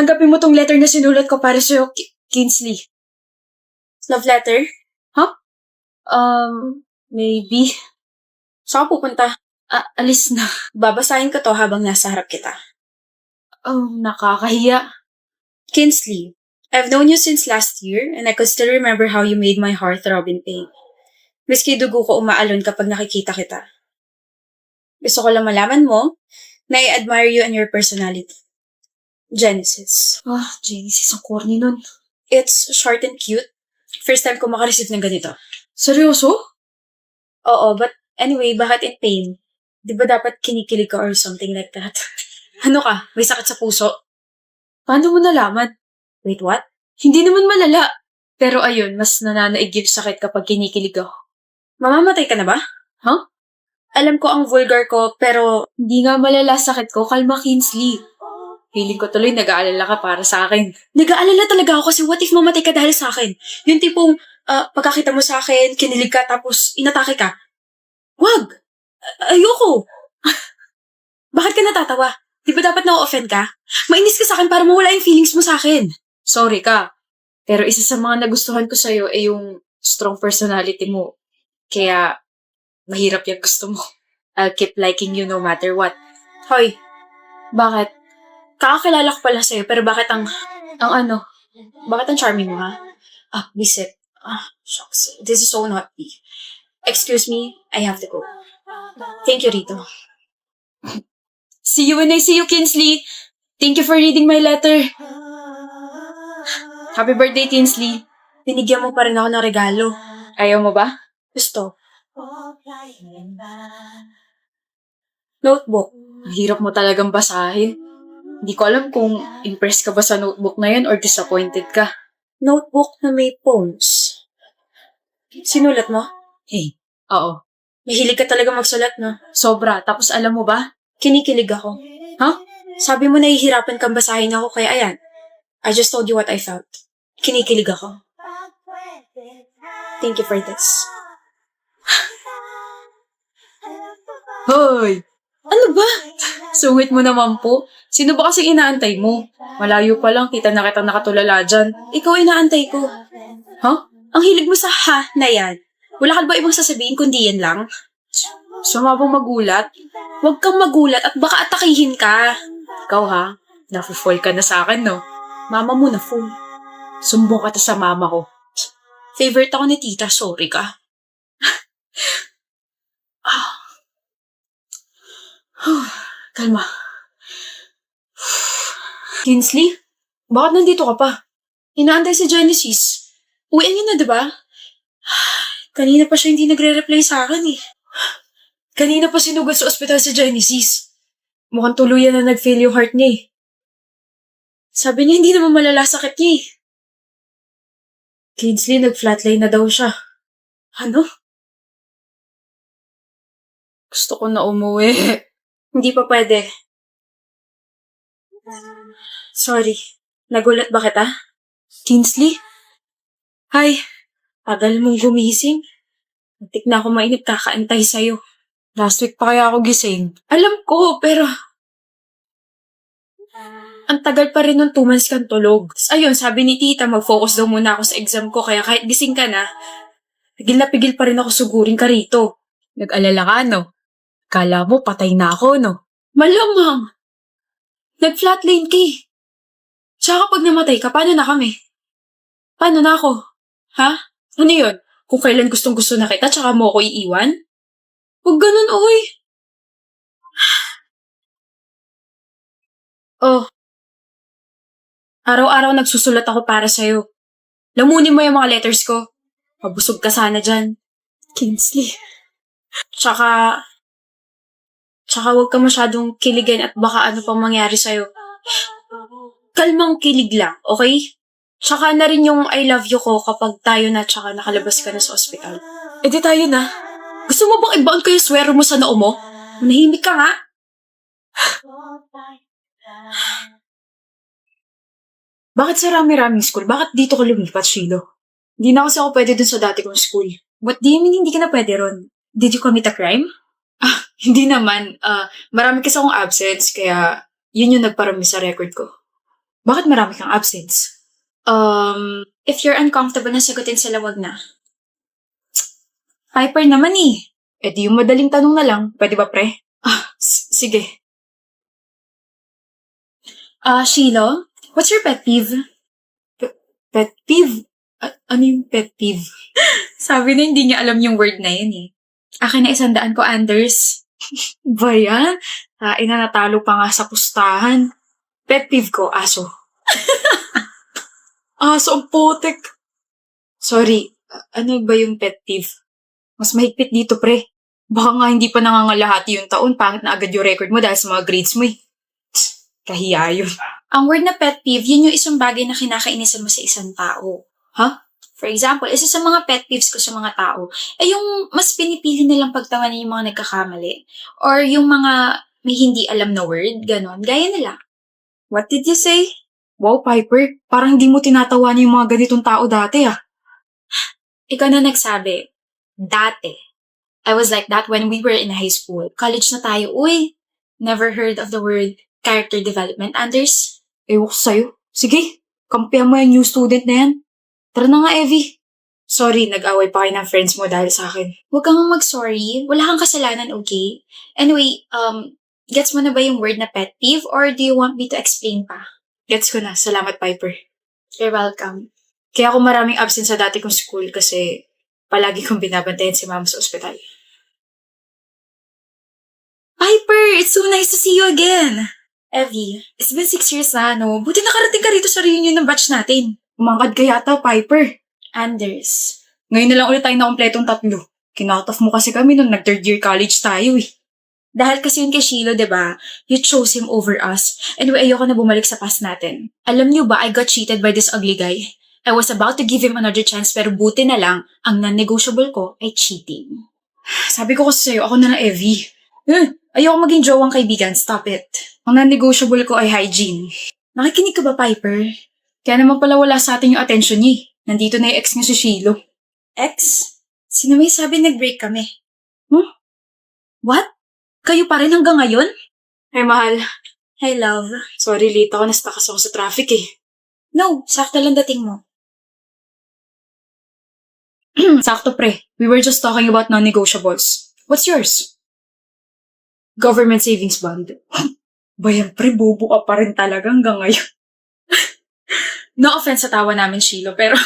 Tanggapin mo tong letter na sinulat ko para sa'yo, Kinsley. Love letter? Maybe. Saan ka pupunta? Alis na. Babasahin ko to habang nasa harap kita. Nakakahiya. Kinsley, I've known you since last year and I could still remember how you made my heart throb in pain. Miski dugo ko umaalon kapag nakikita kita. Gusto ko lang malaman mo na I admire you and your personality. Genesis. Genesis, ang corny nun. It's short and cute. First time ko makareceive ng ganito. Seryoso? Oo, but anyway, bakit in pain? Di ba dapat kinikilig ka or something like that? Ano ka? May sakit sa puso? Paano mo nalaman? Wait, what? Hindi naman malala. Pero ayun, mas nananaig yung sakit kapag kinikilig ako. Mamamatay ka na ba? Huh? Alam ko ang vulgar ko, pero Hindi nga malala sakit ko, kalma Kinsley. Feeling ko tuloy nag-aalala ka para sa akin. nag-aalala talaga ako kasi what if mamatay ka dahil sa akin? Yung tipong pagkakita mo sa akin, kinilig ka tapos inatake ka. Wag! Ayoko! Bakit ka natatawa? Di ba dapat na-offend ka? Mainis ka sa akin para mawala yung feelings mo sa akin. Sorry ka. Pero isa sa mga nagustuhan ko sa'yo ay yung strong personality mo. Kaya, mahirap yung gusto mo. I'll keep liking you no matter what. Hoy, Bakit? kakakilala ko pala sa'yo pero bakit ang Ano? charming mo ha? Bisit. Shucks. This is so not me. Excuse me, I have to go. Thank you, Rito. See you when I see you, Kinsley. Thank you for reading my letter. Happy birthday, Kinsley. Binigyan mo pa rin ako ng regalo. Ayaw mo ba? Gusto. Notebook. Ang hirap mo talagang basahin. Hindi ko alam kung impressed ka ba sa notebook na yun or disappointed ka. Notebook na may poems. Sinulat mo? Hey, oo. Mahilig ka talaga magsulat, no? Sobra. Tapos alam mo ba? Kinikilig ako. Sabi mo nahihirapan kang basahin ako, kaya ayan. I just told you what I felt. Kinikilig ako. Thank you for this. Hoy! Ano ba? Sungit mo naman po. Sino ba kasing inaantay mo? Malayo pa lang, kita na kitang nakatulala dyan. Ikaw inaantay ko. Ang hilig mo sa ha na yan. Wala ka ba ibang sasabihin kundi yan lang? Sama bang magulat? Huwag kang magulat at baka atakihin ka. Ikaw ha? Nafu-fall ka na sa akin, no? Mama mo na fool. Sumbong ka ta sa mama ko. Favorite ako ni tita, sorry ka. Kalma. Kinsley, bakit nandito ka pa? Inaantay si Genesis. Uwian niya na, diba? Kanina pa siya hindi nagre-reply sa akin eh. Kanina pa sinugod sa ospital si Genesis. Mukhang tuluyan na nag-fail yung heart niya eh. Sabi niya hindi naman malala sakit niya eh. Kinsley, nag-flatline na daw siya. Ano? Gusto ko na umuwi. Hindi pa pwede. Sorry. Nagulat ba kita? Kinsley? Hi. Tagal mong gumising. Muntik na ako mainip kakaantay sa'yo. Last week pa kaya ako gising. Alam ko, pero ang tagal pa rin nung 2 months kang tulog. Ayun, sabi ni tita, mag-focus daw muna ako sa exam ko, kaya kahit gising ka na pigil pa rin ako sugurin ka rito. Nag-alala ka, no? Kala mo, patay na ako, no? Malamang! Nag-flatline ka eh. Tsaka pag namatay ka, paano na kami? Paano na ako? Ha? Ano yun? Kung kailan gustong gusto na kita, tsaka mo ako iiwan? Huwag ganun, oy! Oh. Araw-araw nagsusulat ako para sa'yo. Lamunin mo yung mga letters ko. Mabusog ka sana dyan. Kinsley. Tsaka huwag ka masyadong kiligin at baka ano pang mangyari sa'yo. Kalmang kilig lang, okay? Tsaka na rin yung I love you ko kapag tayo na tsaka nakalabas ka na sa ospital. E di tayo na. Gusto mo bang ibaon ko yung swero mo sa noo mo? Manahimik ka nga. Bakit sa rami-raming school? Bakit dito ka lumipat, Shilo? Hindi na kasi ako pwede dun sa dati kong school. What do you mean hindi ka na pwede ron? Did you commit a crime? Hindi naman. Marami kasi akong absence, kaya yun yung nagparami sa record ko. Bakit marami kang absence? If you're uncomfortable na sagutin sila, wag na. Piper naman eh. Eh di yung madaling tanong na lang. Pwede ba, pre? Sige. Shiloh, what's your pet peeve? Pet peeve? Ano yung pet peeve? Sabi na hindi niya alam yung word na yun eh. Akin na 100 ko, Anders. Ba yan? Ina, natalo pa nga sa pustahan. Pet peeve ko, aso. Aso ang putek. Sorry, ano ba yung pet peeve? Mas mahigpit dito, pre. Baka nga hindi pa nangangalahati yung taon, pangit na agad yung record mo dahil sa mga grades mo eh. Kahiya yun. Ang word na pet peeve, yun yung isang bagay na kinakainisan mo sa isang tao. For example, isa sa mga pet peeves ko sa mga tao, ay yung mas pinipili nilang pagtawanan yung mga nagkakamali. Or yung mga may hindi alam na word, ganon. Gaya nila. What did you say? Wow, Piper, parang hindi mo tinatawanan yung mga ganitong tao dati ah. Ikaw na nagsabi, dati. I was like that when we were in high school. College na tayo, uy. Never heard of the word character development, Anders? Ewan ko sa'yo. Sige, kampihan mo yung new student na yan. Tara na nga, Evie. Sorry, nag-away pa kayo ng friends mo dahil sa akin. Huwag kang mag-sorry. Wala kang kasalanan, okay? Anyway, gets mo na ba yung word na pet peeve or do you want me to explain pa? Gets ko na. Salamat, Piper. You're welcome. Kaya ako maraming absent sa dati kong school kasi palagi kong binabantayan si mama sa ospital. Piper, it's so nice to see you again. Evie, it's been 6 years na, no? Buti nakarating ka rito sa reunion ng batch natin. Umangkad ka yata, Piper. Anders. Ngayon na lang ulit tayo na kompletong 3. Kinakataf mo kasi kami nung nag-third year college tayo eh. Dahil kasi yun kay Shiloh, diba? You chose him over us. Anyway, ayoko na bumalik sa past natin. Alam niyo ba, I got cheated by this ugly guy. I was about to give him another chance pero buti na lang, ang non-negotiable ko ay cheating. Sabi ko kasi sa'yo, ako na lang, Evie. Ayoko maging jowang kaibigan, stop it. Ang non-negotiable ko ay hygiene. Nakikinig ka ba, Piper? Kaya naman pala wala sa atin yung attention niya. Nandito na yung ex niya si Shiloh. Ex? Sino may sabi nag-break kami? What? Kayo pa rin hanggang ngayon? Ay, mahal. Hi, love. Sorry, late ako. Nastakas ako sa traffic eh. No, sakto lang dating mo. Sakto, pre. We were just talking about non-negotiables. What's yours? Government savings bond. Bayan, pre, bobo ka pa rin talaga hanggang ngayon. No offense sa tawa namin, Shiloh, pero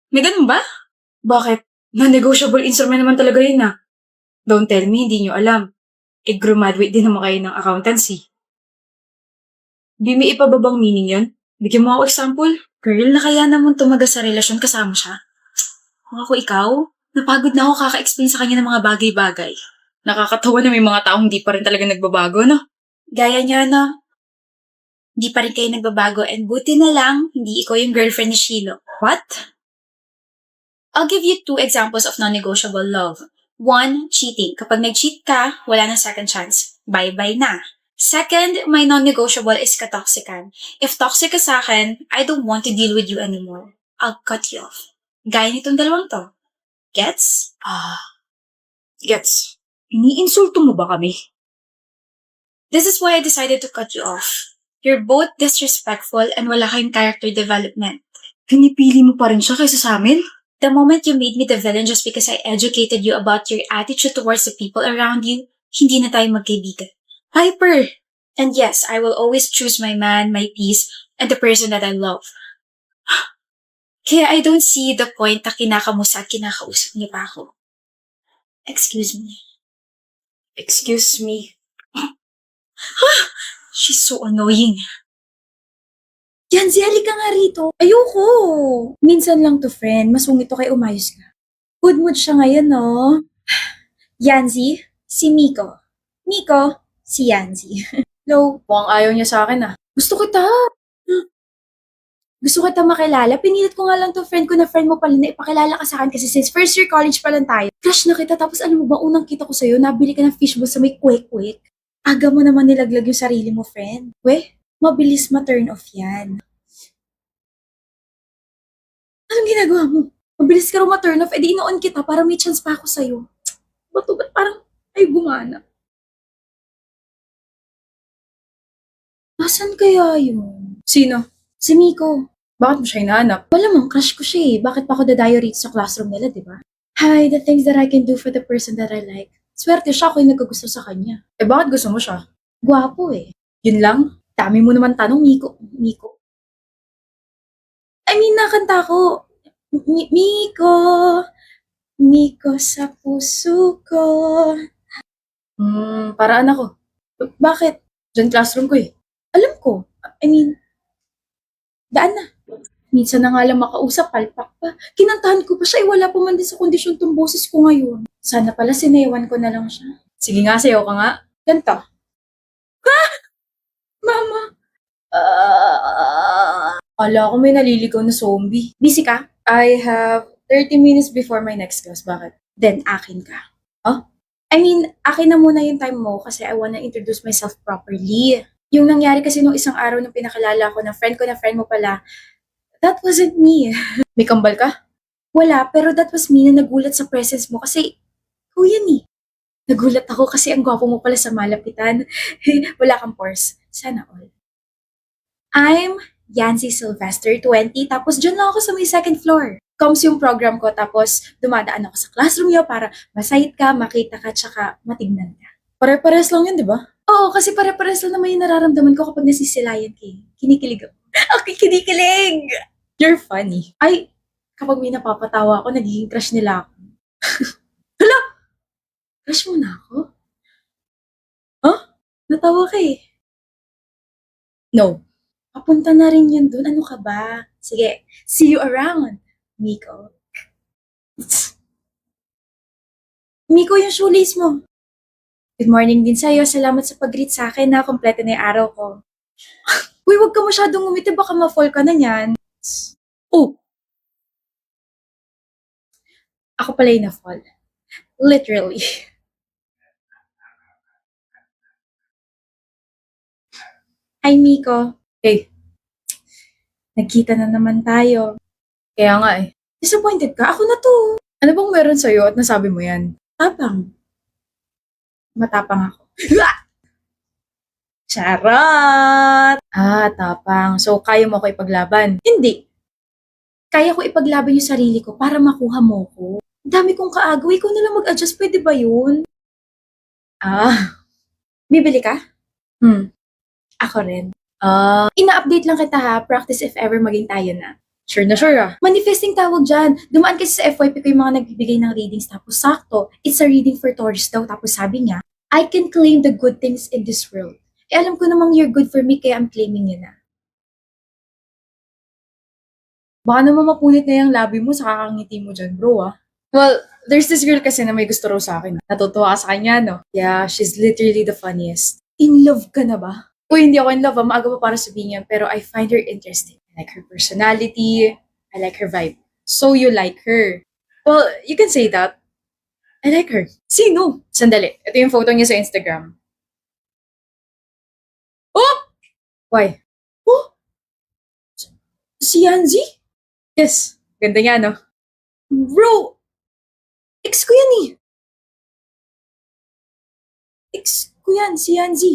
may ganun ba? Bakit? Non-negotiable instrument naman talaga yun ah. Don't tell me, hindi nyo alam. Graduate din naman kayo ng accountancy. Di may ipababang meaning yun? Bigyan mo ako example. Girl, nakaya naman tumaga sa relasyon kasama siya. Kung ako ikaw, napagod na ako kaka-explain sa kanya ng mga bagay-bagay. Nakakatawa na may mga taong di pa rin talaga nagbabago, no? Gaya niya, no? Di pa rin kayo nagbabago and buti na lang, hindi ikaw yung girlfriend ni Shiloh. What? I'll give you 2 examples of non-negotiable love. 1, cheating. Kapag nag-cheat ka, wala nang second chance. Bye-bye na. Second, my non-negotiable is katoxican. If toxic ka sa akin, I don't want to deal with you anymore. I'll cut you off. Gaya nitong dalawang to. Gets? Gets. Iniinsulto mo ba kami? This is why I decided to cut you off. You're both disrespectful and wala kayong character development. Pinipili mo pa rin siya kaysa sa amin? The moment you made me the villain just because I educated you about your attitude towards the people around you, hindi na tayo magkaibigan. Piper! And yes, I will always choose my man, my peace, and the person that I love. Kaya I don't see the point na kinakamusta at kinakausap niya pa ako. Excuse me. Excuse me. She's so annoying. Yanzi, halika nga rito. Ayoko. Minsan lang to, friend. Masungit to kay umayos ka. Good mood siya ngayon, no? Yanzi, si Miko. Miko, si Yanzi. Hello. Mukhang ayaw niya sa akin ah. Gusto kita. Gusto kita makilala. Pinilit ko nga lang to friend ko na friend mo pala na ipakilala ka sa akin kasi since first year college pa lang tayo. Crush na kita tapos alam mo ba, unang kita ko sa'yo, nabili ka ng fishbowl sa may kwek-kwek. Aga mo naman nilaglag yung sarili mo, friend. Weh, mabilis ma-turn off yan. Anong ginagawa mo? Mabilis ka raw ma-turn off, edi ino-on kita para may chance pa ako sa'yo. Ba't parang ay gumana? Nasaan kaya yun? Sino? Si Miko. Bakit mo siya hinahanap? Malamang crush ko siya eh. Bakit pa ako dadayo rito sa classroom nila, di ba? Hi, the things that I can do for the person that I like. Swerte siya ako yung nagkagusto sa kanya. Eh, bakit gusto mo siya? Gwapo eh. Yun lang? Dami mo naman tanong, Miko. Miko. I mean, nakanta ko. Miko. Miko sa puso ko. Paraan ako. Bakit? Diyan classroom ko eh. Alam ko. I mean, daan na. Minsan na nga lang makausap, palpak pa. Kinantahan ko pa siya, wala pa man din sa kondisyon tong boses ko ngayon. Sana pala sinewan ko na lang siya. Sige nga, sayo ka nga. Ganto. Ha? Mama. Kala ko may naliligaw na zombie. Busy ka? I have 30 minutes before my next class. Bakit? Then, akin ka. Huh? I mean, akin na muna yung time mo kasi I wanna introduce myself properly. Yung nangyari kasi nung isang araw nung pinakalala ko ng friend ko na friend mo pala, that wasn't me. May kambal ka? Wala, pero that was me na nagulat sa presence mo kasi, oh yan eh. Nagulat ako kasi ang gwapo mo pala sa malapitan. Wala kang pores. Sana all. I'm Yancy Sylvester, 20, tapos dyan lang ako sa may second floor. Comes yung program ko, tapos dumadaan ako sa classroom niyo para masahit ka, makita ka, tsaka matignan ka. Pare-pares lang yun, di ba? Oo, kasi pare-pares lang naman yung nararamdaman ko kapag nasisilayan ka eh. Kinikilig ako. Okay, kinikilig! You're funny. Ay, kapag may napapatawa ako, nagiging crush nila ako. Hala! Crush mo na ako? Huh? Natawa ka eh. No. Papunta na rin yun dun. Ano ka ba? Sige, see you around, Miko. Miko, yung shoelace mo. Good morning din sa'yo. Salamat sa pag-greet sa akin na kompleto na yung araw ko. Uy, wag ka masyadong ngumiti. Baka ma-fall ka na niyan. Oh, Ako pala yung na-fall. Literally. Hi, Miko. hey. Nagkita na naman tayo. Kaya nga eh. Disappointed ka? Ako na to. Ano bang meron sa'yo at nasabi mo yan? Tapang. Matapang ako. Charot! Tapang. So, kaya mo ko ipaglaban? Hindi. Kaya ko ipaglaban yung sarili ko para makuha mo ko. Dami kong kaagaw. Ikaw na lang mag-adjust. Pwede ba yun? Bibili ka? Ako rin. Ina-update lang kita ha. Practice if ever maging tayo na. Sure na sure ah. Manifesting tawag dyan. Dumaan kasi sa FYP ko yung mga nagbibigay ng readings tapos sakto. It's a reading for Taurus daw. Tapos sabi niya, I can claim the good things in this world. Eh alam ko namang you're good for me kaya I'm claiming yun na. Baka naman mapunit na yung labi mo sa kakangiti mo dyan, bro ah. Well, there's this girl kasi na may gusto raw sa akin. Natutuwa ka sa kanya, no? Yeah, she's literally the funniest. In love ka na ba? Uy, hindi ako in love ah. Maaga pa para sabihin yan. Pero I find her interesting. I like her personality. I like her vibe. So you like her. Well, you can say that. I like her. Sino? Sandali. Ito yung photo niya sa Instagram. Oh! Why? Oh! Si Yanzi? Yes. Ganda niya, no? Bro! Ex ko yan eh. Ex ko yan, si Yanzi.